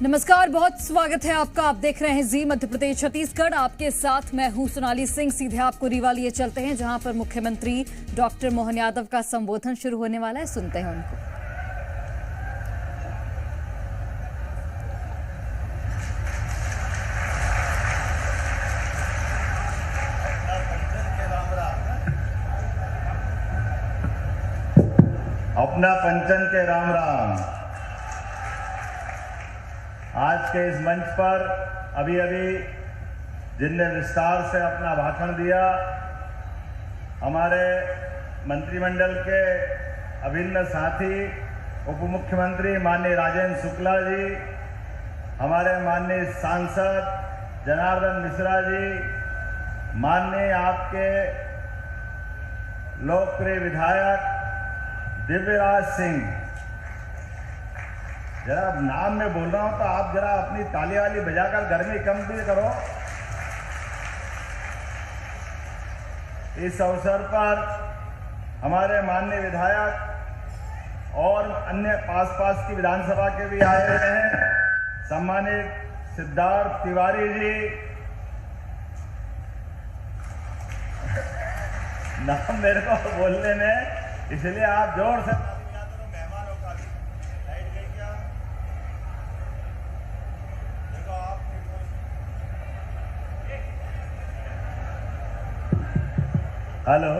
नमस्कार, बहुत स्वागत है आपका। आप देख रहे हैं जी मध्य प्रदेश छत्तीसगढ़। आपके साथ मैं हूं सोनाली सिंह। सीधे आपको रीवा लिए चलते हैं, जहां पर मुख्यमंत्री डॉक्टर मोहन यादव का संबोधन शुरू होने वाला है। सुनते हैं उनको। अपना पंचन के राम राम। आज के इस मंच पर अभी जिनने विस्तार से अपना भाषण दिया, हमारे मंत्रिमंडल के अभिन्न साथी उप मुख्यमंत्री माननीय राजेंद्र शुक्ला जी, हमारे माननीय सांसद जनार्दन मिश्रा जी, माननीय आपके लोकप्रिय विधायक दिव्यराज सिंह। जरा नाम में बोल रहा हूं तो आप जरा अपनी ताली वाली बजाकर गर्मी कम भी करो। इस अवसर पर हमारे माननीय विधायक और अन्य पास की विधानसभा के भी आए हुए हैं। सम्मानित सिद्धार्थ तिवारी जी, नाम मेरे को बोलने में, इसलिए आप जोर से मेहमानों का भी। लाइट गई क्या? देखो हेलो,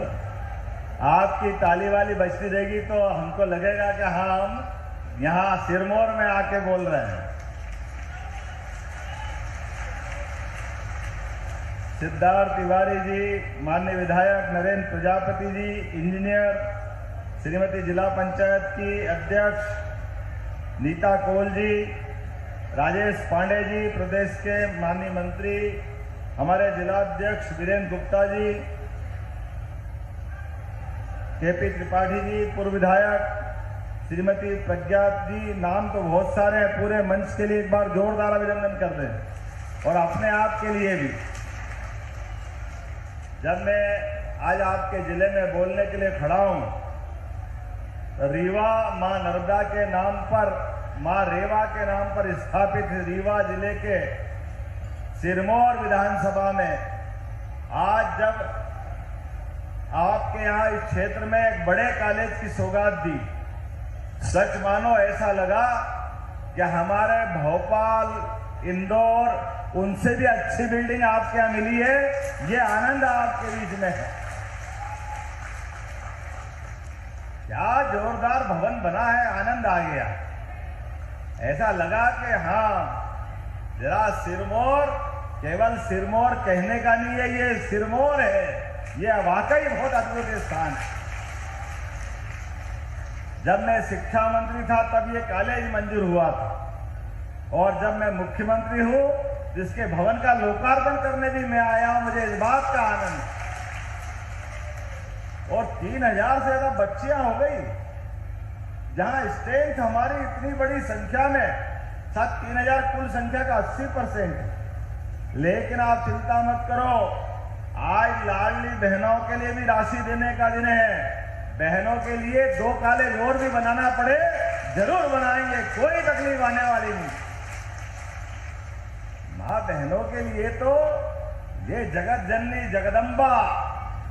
आपकी ताली वाली बजती रहेगी तो हमको लगेगा कि हाँ, हम यहाँ सिरमौर में आके बोल रहे हैं। सिद्धार्थ तिवारी जी, माननीय विधायक नरेंद्र प्रजापति जी, इंजीनियर श्रीमती जिला पंचायत की अध्यक्ष नीता कोल जी, राजेश पांडे जी, प्रदेश के माननीय मंत्री, हमारे जिलाध्यक्ष वीरेंद्र गुप्ता जी, केपी त्रिपाठी जी, पूर्व विधायक श्रीमती प्रज्ञा जी, नाम तो बहुत सारे हैं। पूरे मंच के लिए एक बार जोरदार अभिनंदन कर दें। और अपने आप के लिए भी, जब मैं आज आपके जिले में बोलने के लिए खड़ा हूं, रीवा मां नर्मदा के नाम पर, मां रेवा के नाम पर स्थापित रीवा जिले के सिरमौर विधानसभा में आज जब आपके यहाँ इस क्षेत्र में एक बड़े कॉलेज की सौगात दी, सच मानो ऐसा लगा कि हमारे भोपाल, इंदौर, उनसे भी अच्छी बिल्डिंग आपके यहाँ मिली है। ये आनंद आपके बीच में है। क्या जोरदार भवन बना है, आनंद आ गया। ऐसा लगा कि हाँ, जरा सिरमौर केवल सिरमौर कहने का नहीं है, ये सिरमौर है। ये वाकई बहुत अद्भुत स्थान है। जब मैं शिक्षा मंत्री था तब ये कॉलेज मंजूर हुआ था, और जब मैं मुख्यमंत्री हूं जिसके भवन का लोकार्पण करने भी मैं आया हूं, मुझे इस बात का आनंद है। और 3000 से ज्यादा बच्चियां हो गई, जहां स्ट्रेंथ हमारी इतनी बड़ी संख्या में, 3000 कुल संख्या का 80% है। लेकिन आप चिंता मत करो, आज लाडली बहनों के लिए भी राशि देने का दिन है। बहनों के लिए 2 कॉलेज और भी बनाना पड़े, जरूर बनाएंगे, कोई तकलीफ आने वाली नहीं। मां बहनों के लिए तो ये जगत जननी जगदम्बा,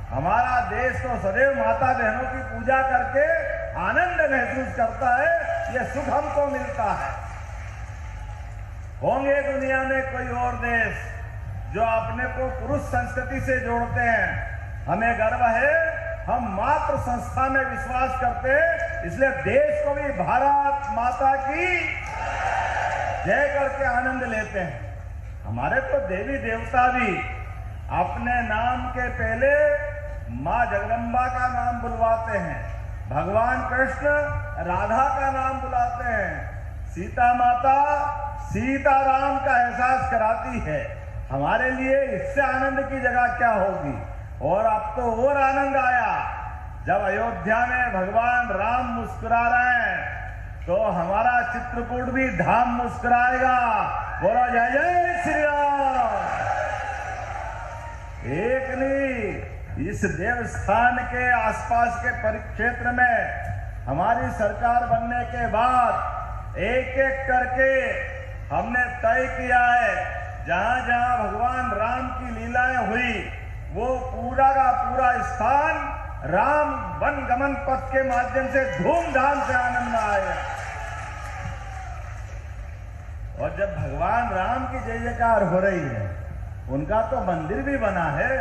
हमारा देश तो सदैव माता बहनों की पूजा करके आनंद महसूस करता है। ये सुख हमको मिलता है। होंगे दुनिया में कोई और देश जो अपने को पुरुष संस्कृति से जोड़ते हैं। हमें गर्व है, हम मातृ संस्था में विश्वास करते हैं, इसलिए देश को भी भारत माता की जय करके आनंद लेते हैं। हमारे तो देवी देवता भी अपने नाम के पहले मां जगदम्बा का नाम बुलवाते हैं, भगवान कृष्ण राधा का नाम बुलाते हैं, सीता माता सीताराम का एहसास कराती है। हमारे लिए इससे आनंद की जगह क्या होगी। और अब तो और आनंद आया जब अयोध्या में भगवान राम मुस्कुरा रहे हैं, तो हमारा चित्रकूट भी धाम मुस्कुराएगा। बोलो जय जय श्री राम। एक नहीं, इस देवस्थान के आसपास के परिक्षेत्र में हमारी सरकार बनने के बाद एक एक करके हमने तय किया है जहां जहां भगवान राम की लीलाएं हुई वो पूरा का पूरा स्थान राम वन गमन पथ के माध्यम से धूमधाम से आनंद आएगा। और जब भगवान राम की जय जयकार हो रही है, उनका तो मंदिर भी बना है,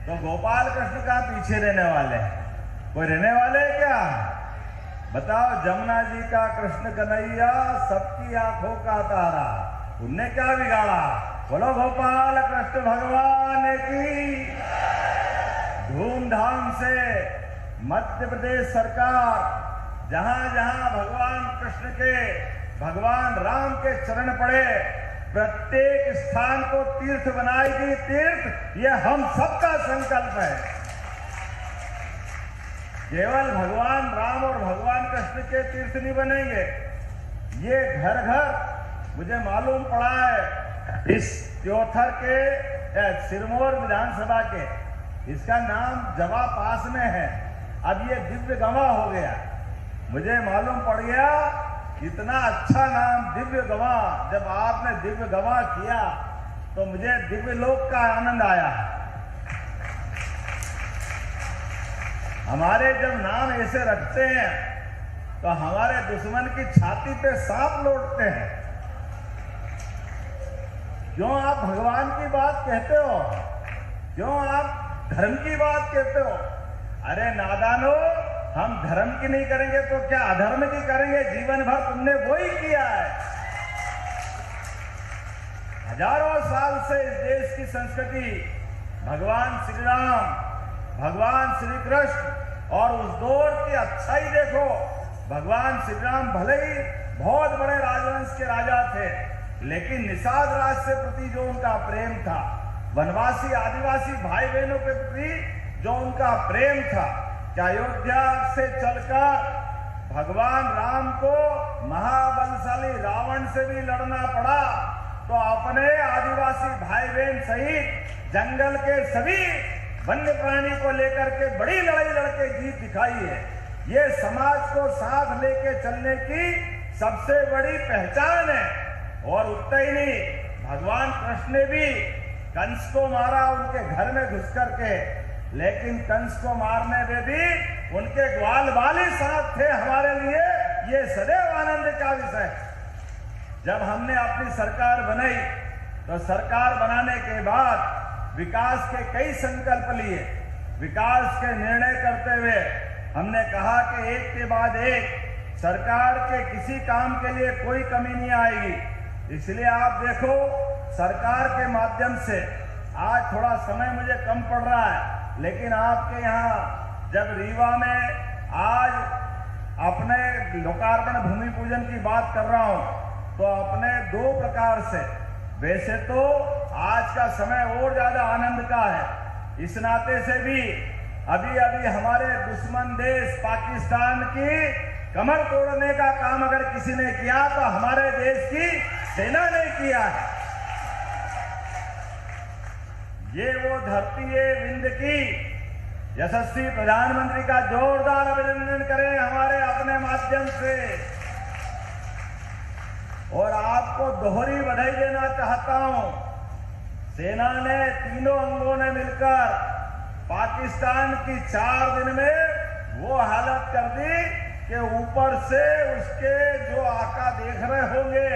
तो गोपाल कृष्ण का पीछे रहने वाले हैं? कोई रहने वाले है क्या? बताओ, जमुना जी का कृष्ण कन्हैया सबकी आंखों का तारा, उनने क्या बिगाड़ा? बोलो गोपाल कृष्ण भगवान की। धूमधाम से मध्य प्रदेश सरकार जहां जहां भगवान कृष्ण के, भगवान राम के चरण पड़े, प्रत्येक स्थान को तीर्थ बनाएगी। तीर्थ ये हम सबका संकल्प है। केवल भगवान राम और भगवान कृष्ण के तीर्थ नहीं बनेंगे, ये घर घर मुझे मालूम पड़ा है इस त्योथर के सिरमौर विधानसभा के, इसका नाम जवा पास में है, अब ये दिव्य गवा हो गया। मुझे मालूम पड़ गया इतना अच्छा नाम दिव्य गवा, जब आपने दिव्य गवा किया तो मुझे दिव्य लोक का आनंद आया। हमारे जब नाम ऐसे रखते हैं तो हमारे दुश्मन की छाती पे सांप लौटते हैं। क्यों आप भगवान की बात कहते हो? क्यों आप धर्म की बात कहते हो? अरे नादानो, हम धर्म की नहीं करेंगे तो क्या अधर्म की करेंगे? जीवन भर तुमने वही किया है। हजारों साल से इस देश की संस्कृति भगवान श्री राम, भगवान श्री कृष्ण और उस दौर की अच्छाई देखो। भगवान श्री राम भले ही बहुत बड़े राजवंश के राजा थे, लेकिन निषाद राज से प्रति जो उनका प्रेम था, वनवासी आदिवासी भाई बहनों के प्रति जो उनका प्रेम था, क्या अयोध्या से चलकर भगवान राम को महाबलशाली रावण से भी लड़ना पड़ा तो अपने आदिवासी भाई बहन सहित जंगल के सभी वन्य प्राणी को लेकर के बड़ी लड़ाई लड़के जीत दिखाई है। ये समाज को साथ लेके चलने की सबसे बड़ी पहचान है। और उतना ही नहीं, भगवान कृष्ण ने भी कंस को मारा उनके घर में घुस करके, लेकिन कंस को मारने में भी उनके ग्वाल बाल ही साथ थे। हमारे लिए ये सदैव आनंद का विषय। जब हमने अपनी सरकार बनाई तो सरकार बनाने के बाद विकास के कई संकल्प लिए। विकास के निर्णय करते हुए हमने कहा कि एक के बाद एक सरकार के किसी काम के लिए कोई कमी नहीं आएगी। इसलिए आप देखो, सरकार के माध्यम से आज थोड़ा समय मुझे कम पड़ रहा है, लेकिन आपके यहाँ जब रीवा में आज अपने लोकार्पण भूमि पूजन की बात कर रहा हूं, तो अपने दो प्रकार से, वैसे तो आज का समय और ज्यादा आनंद का है, इस नाते से भी अभी अभी हमारे दुश्मन देश पाकिस्तान की कमर तोड़ने का काम अगर किसी ने किया तो हमारे देश की सेना ने किया है। ये वो धरती है विंध्य की। यशस्वी प्रधानमंत्री का जोरदार अभिनंदन करें हमारे अपने माध्यम से। और आपको दोहरी बधाई देना चाहता हूं, सेना ने तीनों अंगों ने मिलकर पाकिस्तान की 4 दिन में वो हालत कर दी कि ऊपर से उसके जो आका देख रहे होंगे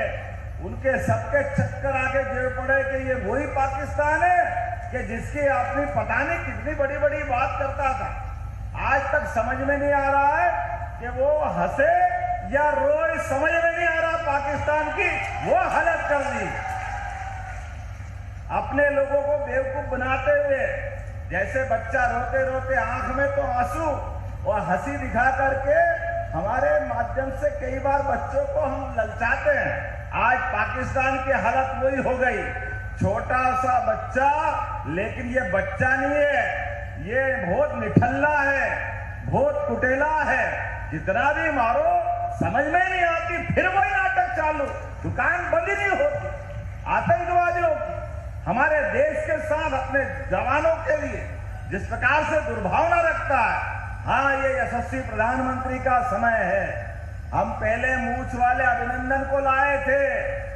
उनके सबके चक्कर आके गिर पड़े कि ये वही पाकिस्तान है कि जिसकी अपनी पता नहीं कितनी बड़ी बड़ी बात करता था। आज तक समझ में नहीं आ रहा है कि वो हंसे या रोए, समझ में नहीं आ रहा। पाकिस्तान की वो हालत कर दी, अपने लोगों को बेवकूफ बनाते हुए, जैसे बच्चा रोते रोते आंख में तो आंसू और हंसी दिखा करके हमारे माध्यम से कई बार बच्चों को हम ललचाते हैं। आज पाकिस्तान की हालत वही हो गई, छोटा सा बच्चा, लेकिन ये बच्चा नहीं है, ये बहुत निठल्ला है, बहुत कुटेला है। जितना भी मारो समझ में नहीं आती, फिर वही नाटक चालू, दुकान बंद ही नहीं होती। आतंकवादियों की हमारे देश के साथ अपने जवानों के लिए जिस प्रकार से दुर्भावना रखता है, हाँ, ये यशस्वी प्रधानमंत्री का समय है। हम पहले मूछ वाले अभिनंदन को लाए थे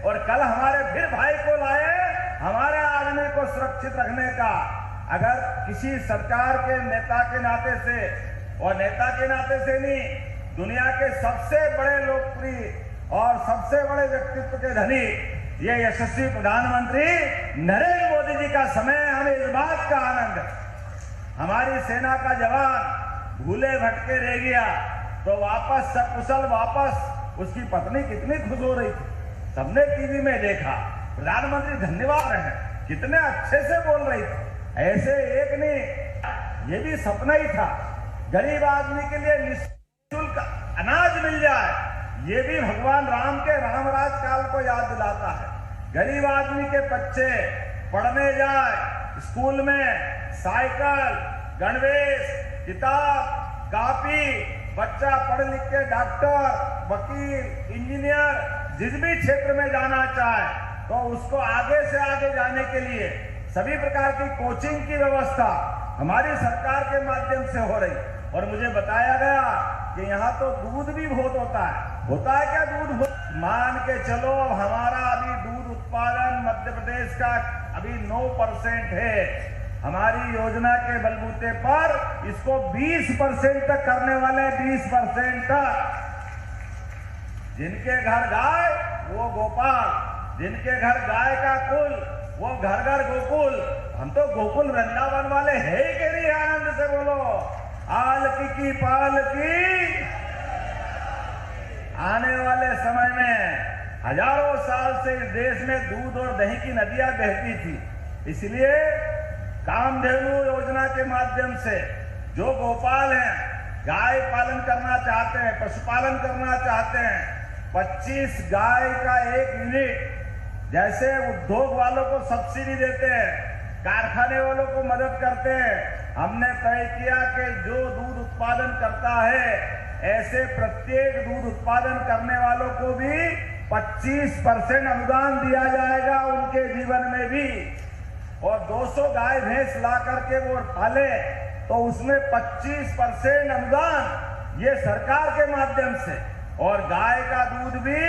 और कल हमारे फिर भाई को लाए हमारे आदमी को सुरक्षित रखने का। अगर किसी सरकार के नेता के नाते से, और नेता के नाते से नहीं, दुनिया के सबसे बड़े लोकप्रिय और सबसे बड़े व्यक्तित्व के धनी ये यशस्वी प्रधानमंत्री नरेंद्र मोदी जी का समय, हमें इस बात का आनंद है। हमारी सेना का जवान भूले भटके रह गया तो वापस सकुशल वापस, उसकी पत्नी कितनी खुश हो रही थी, सबने टीवी में देखा। प्रधानमंत्री धन्यवाद रहे, कितने अच्छे से बोल रही थी। ऐसे एक नहीं, ये भी सपना ही था, गरीब आदमी के लिए निःशुल्क अनाज मिल जाए। ये भी भगवान राम के रामराज काल को याद दिलाता है। गरीब आदमी के बच्चे पढ़ने जाए, स्कूल में साइकिल, गणवेश, किताब, कॉपी, बच्चा पढ़ लिख के डॉक्टर, वकील, इंजीनियर जिस भी क्षेत्र में जाना चाहे तो उसको आगे से आगे जाने के लिए सभी प्रकार की कोचिंग की व्यवस्था हमारी सरकार के माध्यम से हो रही। और मुझे बताया गया कि यहाँ तो दूध भी बहुत होता है क्या दूध? मान के चलो हमारा अभी दूध उत्पादन मध्य प्रदेश का अभी 9% है। हमारी योजना के बलबूते पर इसको 20% तक करने वाले, 20% तक। जिनके घर गाय वो गोपाल, जिनके घर गाय का कुल वो घर घर गोकुल। हम तो गोकुल वृंदावन वाले है ही के नहीं? आनंद से बोलो, आलकी की पालकी। आने वाले समय में हजारों साल से इस देश में दूध और दही की नदियां बहती थी, इसलिए कामधेनु योजना के माध्यम से जो गोपाल हैं, गाय पालन करना चाहते हैं, पशुपालन करना चाहते हैं, 25 गाय का 1 यूनिट, जैसे उद्योग वालों को सब्सिडी देते हैं, कारखाने वालों को मदद करते हैं, हमने तय किया कि जो दूध उत्पादन करता है ऐसे प्रत्येक दूध उत्पादन करने वालों को भी 25% अनुदान दिया जाएगा उनके जीवन में भी। और 200 गाय भैंस ला करके वो पाले तो उसमें 25% अनुदान ये सरकार के माध्यम से। और गाय का दूध भी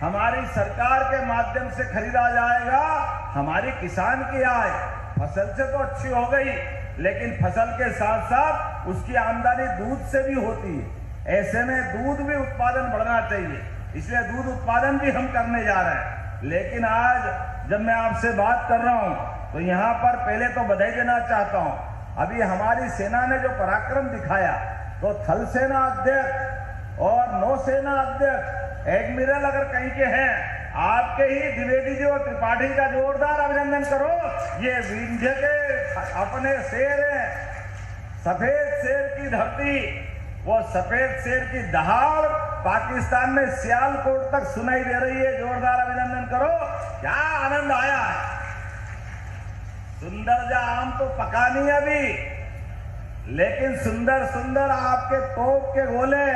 हमारी सरकार के माध्यम से खरीदा जाएगा। हमारी किसान की आय फसल से तो अच्छी हो गई, लेकिन फसल के साथ साथ उसकी आमदनी दूध से भी होती है। ऐसे में दूध भी उत्पादन बढ़ना चाहिए, इसलिए दूध उत्पादन भी हम करने जा रहे हैं। लेकिन आज जब मैं आपसे बात कर रहा हूं तो यहाँ पर पहले तो बधाई देना चाहता हूं। अभी हमारी सेना ने जो पराक्रम दिखाया तो थल सेना अध्यक्ष और नौसेना अध्यक्ष एडमिरल अगर कहीं के हैं, आपके ही द्विवेदी जी और त्रिपाठी का जोरदार अभिनंदन करो। ये विंध्य के अपने शेर हैं, सफेद शेर की धरती, वो सफेद शेर की दहाड़ पाकिस्तान में सियालकोट तक सुनाई दे रही है। जोरदार अभिनंदन करो, क्या आनंद आया है। सुंदर जा आम तो पका नहीं अभी, लेकिन सुंदर सुंदर आपके तोप के गोले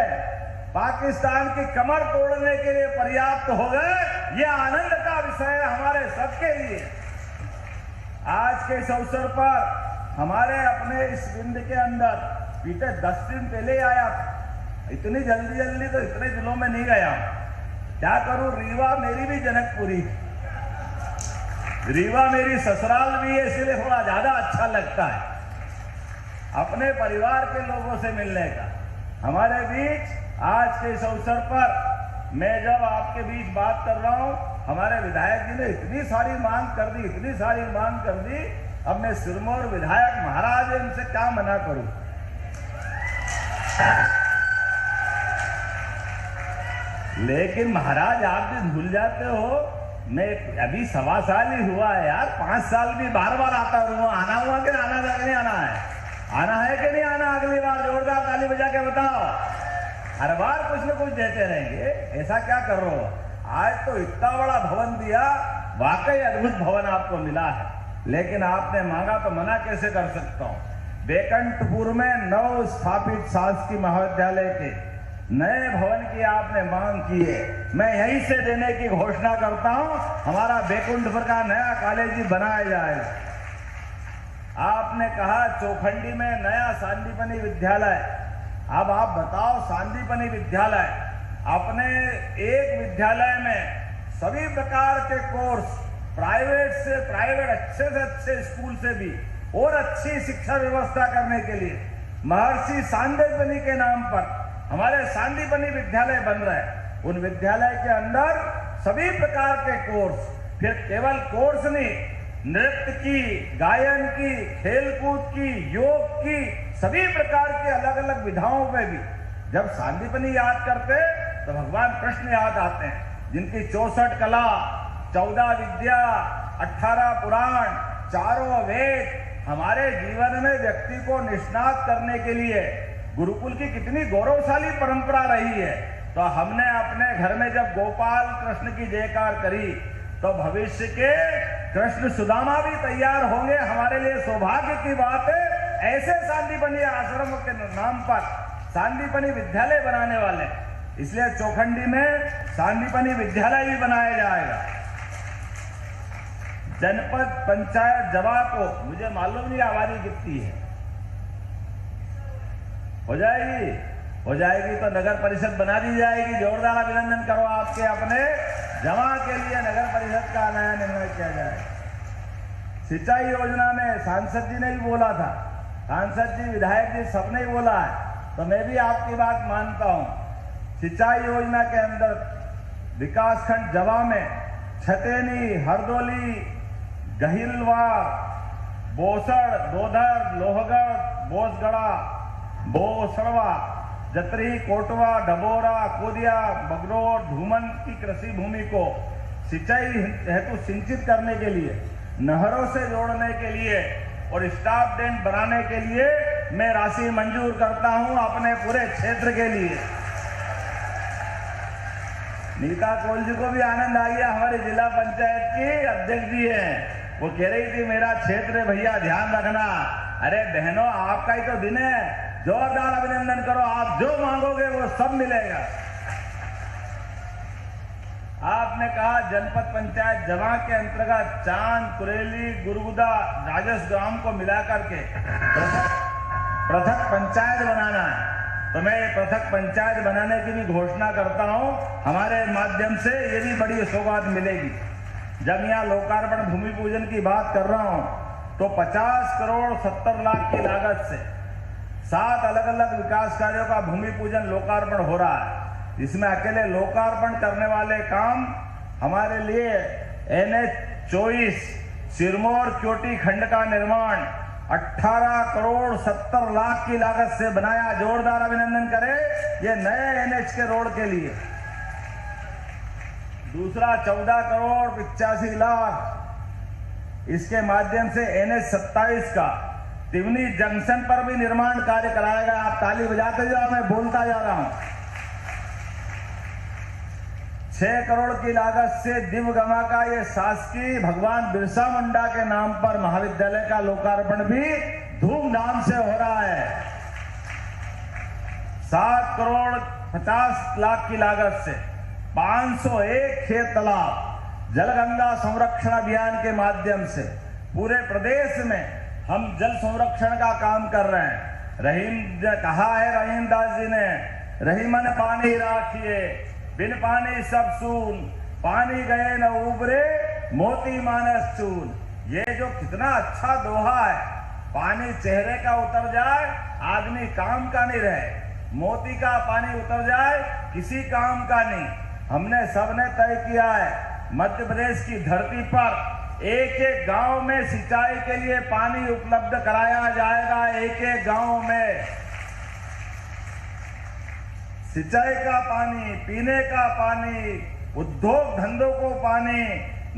पाकिस्तान की कमर तोड़ने के लिए पर्याप्त हो गए। यह आनंद का विषय है हमारे सबके लिए। आज के इस अवसर पर हमारे अपने इस विंध्य के अंदर बीते 10 दिन पहले आया था। इतनी जल्दी जल्दी तो इतने जिलों में नहीं गया। क्या करूं, रीवा मेरी भी जनकपुरी, रीवा मेरी ससुराल भी है, इसलिए थोड़ा ज्यादा अच्छा लगता है अपने परिवार के लोगों से मिलने का। हमारे बीच आज के इस अवसर पर मैं जब आपके बीच बात कर रहा हूं, हमारे विधायक जी ने इतनी सारी मांग कर दी, इतनी सारी मांग कर दी। अब मैं सिरमौर विधायक महाराज इनसे क्या मना करूं। लेकिन महाराज आप भी भूल जाते हो, मैं अभी 1.25 साल ही हुआ है यार, 5 साल भी बार बार आता हूँ। आना हुआ कि आना नहीं आना है? आना है कि नहीं आना? अगली बार जोरदार ताली बजा के बताओ। हर बार कुछ न कुछ देते रहेंगे, ऐसा क्या कर रहे हो? आज तो इतना बड़ा भवन दिया, वाकई अद्भुत भवन आपको मिला है, लेकिन आपने मांगा तो मना कैसे कर सकता हूं। बेकंठपुर में नव स्थापित शासकीय महाविद्यालय के नए भवन की आपने मांग की है, मैं यहीं से देने की घोषणा करता हूं। हमारा बेकुंठपुर का नया कॉलेज भी बनाया जाएगा। आपने कहा चौखंडी में नया सांदीपनी विद्यालय। अब आप बताओ, सांदीपनी विद्यालय, अपने एक विद्यालय में सभी प्रकार के कोर्स प्राइवेट से अच्छे स्कूल से भी और अच्छी शिक्षा व्यवस्था करने के लिए महर्षि सांदीपनि के नाम पर हमारे सांदीपनि विद्यालय बन रहे हैं। उन विद्यालय के अंदर सभी प्रकार के कोर्स, फिर केवल कोर्स नहीं, नृत्य की, गायन की, खेलकूद की, योग की, सभी प्रकार के अलग अलग विधाओं में भी जब सांदीपनि याद करते तो भगवान कृष्ण याद आते हैं, जिनकी 64 कला, 14 विद्या, 18 पुराण, 4 वेद हमारे जीवन में व्यक्ति को निष्णात करने के लिए गुरुकुल की कितनी गौरवशाली परंपरा रही है। तो हमने अपने घर में जब गोपाल कृष्ण की जयकार करी तो भविष्य के कृष्ण सुदामा भी तैयार होंगे। हमारे लिए सौभाग्य की बात है, ऐसे सांदीपनि आश्रम के नाम पर सांदीपनि विद्यालय बनाने वाले, इसलिए चौखंडी में सांदीपनि विद्यालय भी बनाया जाएगा। जनपद पंचायत जवा को मुझे मालूम नहीं आबादी कितनी है, हो जाएगी तो नगर परिषद बना दी जाएगी। जोरदार अभिनंदन करो आपके अपने जमा के लिए नगर परिषद का नया निर्णय किया जाए। सिंचाई योजना में सांसद जी ने भी बोला था, सांसद जी, विधायक जी सबने ही बोला है, तो मैं भी आपकी बात मानता हूं। सिंचाई योजना के अंदर विकासखंड जवा में छतेनी, हरदोली, गहिलवाड़, बोसड़, दोधर, लोहगढ़, बोसगढ़ा, बोसड़वा, जतरी, कोटवा, डबोरा, कोदिया, बगडोर, धूमन की कृषि भूमि को सिंचाई हेतु सिंचित करने के लिए, नहरों से जोड़ने के लिए और स्टॉप डैम बनाने के लिए मैं राशि मंजूर करता हूं अपने पूरे क्षेत्र के लिए। नीता कोल जी को भी आनंद आ गया, हमारे जिला पंचायत की अध्यक्ष जी हैं, वो कह रही थी मेरा क्षेत्र है भैया, ध्यान रखना। अरे बहनों, आपका ही तो दिन है, जोरदार अभिनंदन करो, आप जो मांगोगे वो सब मिलेगा। आपने कहा जनपद पंचायत जवा के अंतर्गत चांद, कुरेली, गुरगुदा, राजस ग्राम को मिलाकर के पृथक पंचायत बनाना है, तो मैं ये पृथक पंचायत बनाने की भी घोषणा करता हूं। हमारे माध्यम से ये भी बड़ी सौगात मिलेगी। जब यहाँ लोकार्पण भूमि पूजन की बात कर रहा हूं तो 50 करोड़ 70 लाख की लागत से 7 अलग अलग विकास कार्यों का भूमि पूजन लोकार्पण हो रहा है। इसमें अकेले लोकार्पण करने वाले काम हमारे लिए NH 24 सिरमौर क्योटी खंड का निर्माण 18 करोड़ 70 लाख की लागत से बनाया। जोरदार अभिनंदन करें ये नए NH के रोड के लिए। दूसरा 14 करोड़ 85 लाख इसके माध्यम से NH 27 का तिवनी जंक्शन पर भी निर्माण कार्य कराया गया। आप ताली बजाते जाओ, मैं बोलता जा रहा हूं। 6 करोड़ की लागत से दिवगमा का ये शासकीय भगवान बिरसा मुंडा के नाम पर महाविद्यालय का लोकार्पण भी धूमधाम से हो रहा है। 7 करोड़ 50 लाख की लागत से 501 खेत तालाब जलगंगा संरक्षण अभियान के माध्यम से पूरे प्रदेश में हम जल संरक्षण का काम कर रहे हैं। कहा है रहीम दास जी ने, रहीमन पानी राखिए, बिन पानी सब सून, पानी गए न उबरे, मोती मानस चून। ये जो कितना अच्छा दोहा है, पानी चेहरे का उतर जाए आदमी काम का नहीं रहे, मोती का पानी उतर जाए किसी काम का नहीं। हमने सबने तय किया है मध्य प्रदेश की धरती पर एक एक गांव में सिंचाई के लिए पानी उपलब्ध कराया जाएगा। एक एक गांव में सिंचाई का पानी, पीने का पानी, उद्योग धंधों को पानी,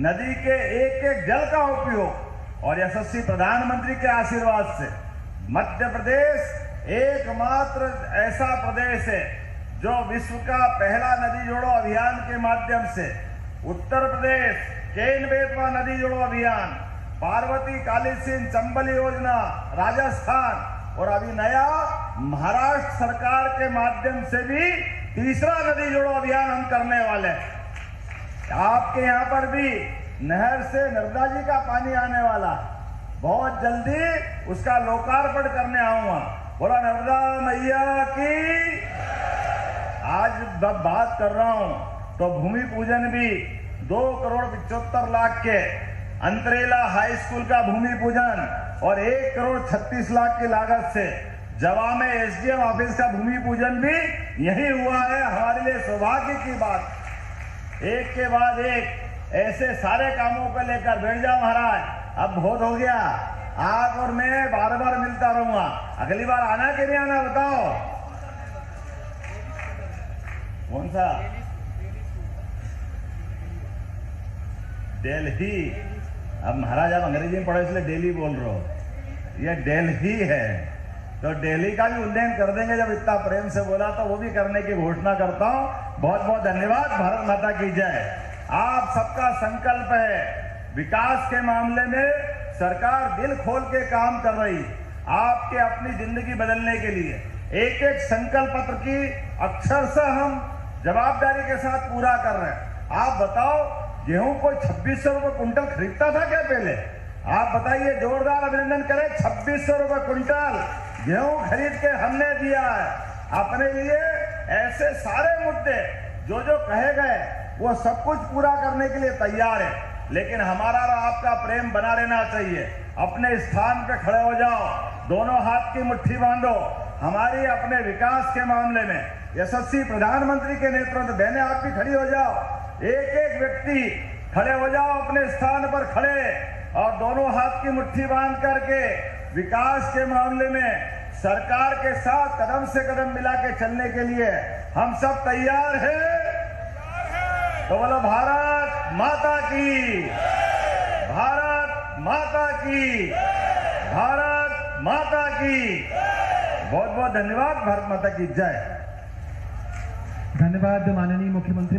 नदी के एक एक जल का उपयोग। और यशस्वी प्रधानमंत्री के आशीर्वाद से मध्य प्रदेश एकमात्र ऐसा प्रदेश है जो विश्व का पहला नदी जोड़ो अभियान के माध्यम से उत्तर प्रदेश केन बेतवा नदी जोड़ो अभियान, पार्वती काली सिंह चंबल योजना राजस्थान और अभी नया महाराष्ट्र सरकार के माध्यम से भी तीसरा नदी जोड़ो अभियान हम करने वाले हैं। आपके यहाँ पर भी नहर से नर्मदा जी का पानी आने वाला, बहुत जल्दी उसका लोकार्पण करने आऊंगा। बोला नर्मदा मैया की। आज जब बात कर रहा हूं तो भूमि पूजन भी 2,75,00,000 के अंतरेला हाई स्कूल का भूमि पूजन और 1,36,00,000 की लागत से जवा में एसडीएम ऑफिस का भूमि पूजन भी यही हुआ है। हमारे लिए सौभाग्य की बात। एक के बाद एक ऐसे सारे कामों को लेकर बैठ जाओ महाराज, अब बहुत हो गया। आप और मैं बार बार मिलता रहूंगा, अगली बार आना कि नहीं आना बताओ। कौन सा? दिल्ली। अब महाराज आप अंग्रेजी में पढ़े इसलिए दिल्ली बोल रहे हो, यह दिल्ली है तो दिल्ली का भी उल्लेख कर देंगे। जब इतना प्रेम से बोला तो वो भी करने की घोषणा करता हूं। बहुत बहुत धन्यवाद। भारत माता की जय। आप सबका संकल्प है, विकास के मामले में सरकार दिल खोल के काम कर रही, आपके अपनी जिंदगी बदलने के लिए एक एक संकल्प पत्र की अक्षरशः हम जवाबदारी के साथ पूरा कर रहे हैं। आप बताओ, गेहूं कोई 2600 रुपए कुंटल खरीदता था क्या पहले? आप बताइए, जोरदार अभिनंदन करें। 2600 रुपए कुंटल गेहूं खरीद के हमने दिया है अपने लिए। ऐसे सारे मुद्दे जो जो कहे गए वो सब कुछ पूरा करने के लिए तैयार है, लेकिन हमारा और आपका प्रेम बना रहना चाहिए। अपने स्थान पे खड़े हो जाओ, दोनों हाथ की मुट्ठी बांधो। हमारी अपने विकास के मामले में यशस्वी प्रधानमंत्री के नेतृत्व, बहने आप भी खड़ी हो जाओ, एक एक व्यक्ति खड़े हो जाओ अपने स्थान पर खड़े, और दोनों हाथ की मुट्ठी बांध करके विकास के मामले में सरकार के साथ कदम से कदम मिला के चलने के लिए हम सब तैयार हैं। तो बोलो भारत माता की, भारत माता की, भारत माता की। बहुत बहुत धन्यवाद। भारत माता की जय। धन्यवाद माननीय मुख्यमंत्री।